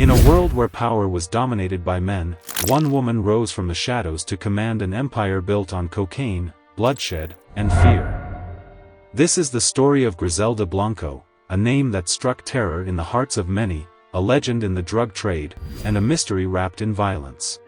In a world where power was dominated by men, one woman rose from the shadows to command an empire built on cocaine, bloodshed, and fear. This is the story of Griselda Blanco, a name that struck terror in the hearts of many, a legend in the drug trade, and a mystery wrapped in violence.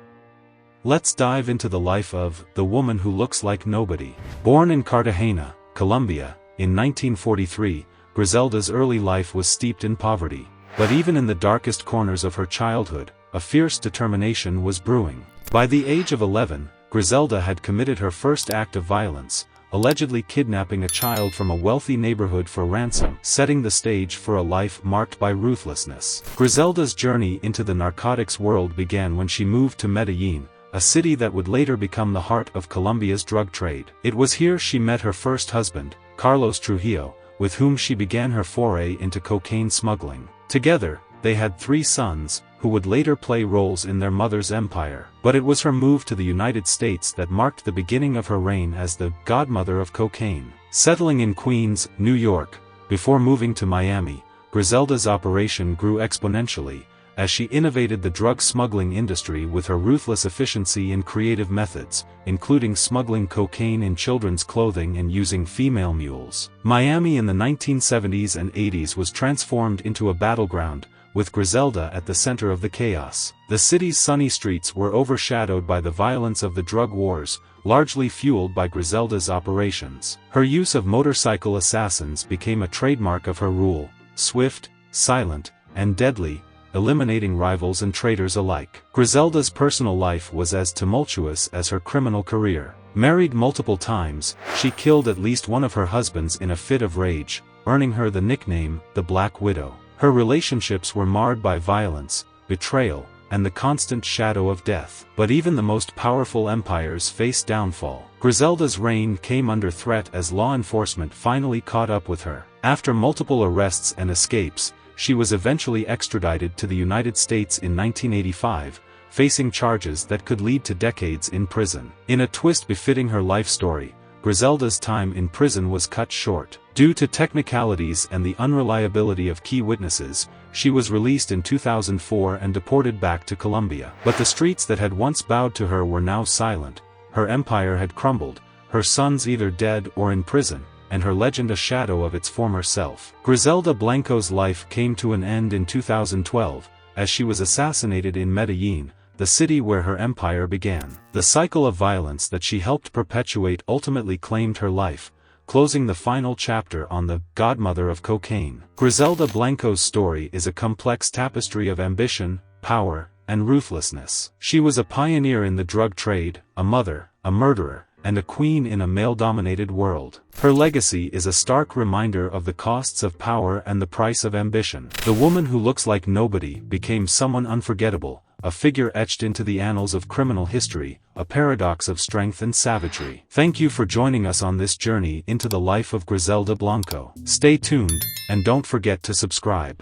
Let's dive into the life of the woman who looks like nobody. Born in Cartagena, Colombia, in 1943, Griselda's early life was steeped in poverty. But even in the darkest corners of her childhood, a fierce determination was brewing. By the age of 11, Griselda had committed her first act of violence, allegedly kidnapping a child from a wealthy neighborhood for ransom, setting the stage for a life marked by ruthlessness. Griselda's journey into the narcotics world began when she moved to Medellin, a city that would later become the heart of Colombia's drug trade. It was here she met her first husband, Carlos Trujillo, with whom she began her foray into cocaine smuggling. Together, they had 3 sons, who would later play roles in their mother's empire. But it was her move to the United States that marked the beginning of her reign as the godmother of cocaine. Settling in Queens, New York, before moving to Miami, Griselda's operation grew exponentially, as she innovated the drug smuggling industry with her ruthless efficiency and creative methods, including smuggling cocaine in children's clothing and using female mules. Miami in the 1970s and 80s was transformed into a battleground, with Griselda at the center of the chaos. The city's sunny streets were overshadowed by the violence of the drug wars, largely fueled by Griselda's operations. Her use of motorcycle assassins became a trademark of her rule, swift, silent, and deadly, eliminating rivals and traitors alike. Griselda's personal life was as tumultuous as her criminal career. Married multiple times, she killed at least one of her husbands in a fit of rage, earning her the nickname, the Black Widow. Her relationships were marred by violence, betrayal, and the constant shadow of death. But even the most powerful empires faced downfall. Griselda's reign came under threat as law enforcement finally caught up with her. After multiple arrests and escapes, she was eventually extradited to the United States in 1985, facing charges that could lead to decades in prison. In a twist befitting her life story, Griselda's time in prison was cut short. Due to technicalities and the unreliability of key witnesses, she was released in 2004 and deported back to Colombia. But the streets that had once bowed to her were now silent, her empire had crumbled, her sons either dead or in prison, and her legend a shadow of its former self. Griselda Blanco's life came to an end in 2012, as she was assassinated in Medellin, the city where her empire began. The cycle of violence that she helped perpetuate ultimately claimed her life, closing the final chapter on the godmother of cocaine. Griselda Blanco's story is a complex tapestry of ambition, power, and ruthlessness. She was a pioneer in the drug trade, a mother, a murderer, and a queen in a male-dominated world. Her legacy is a stark reminder of the costs of power and the price of ambition. The woman who looks like nobody became someone unforgettable, a figure etched into the annals of criminal history, a paradox of strength and savagery. Thank you for joining us on this journey into the life of Griselda Blanco. Stay tuned, and don't forget to subscribe.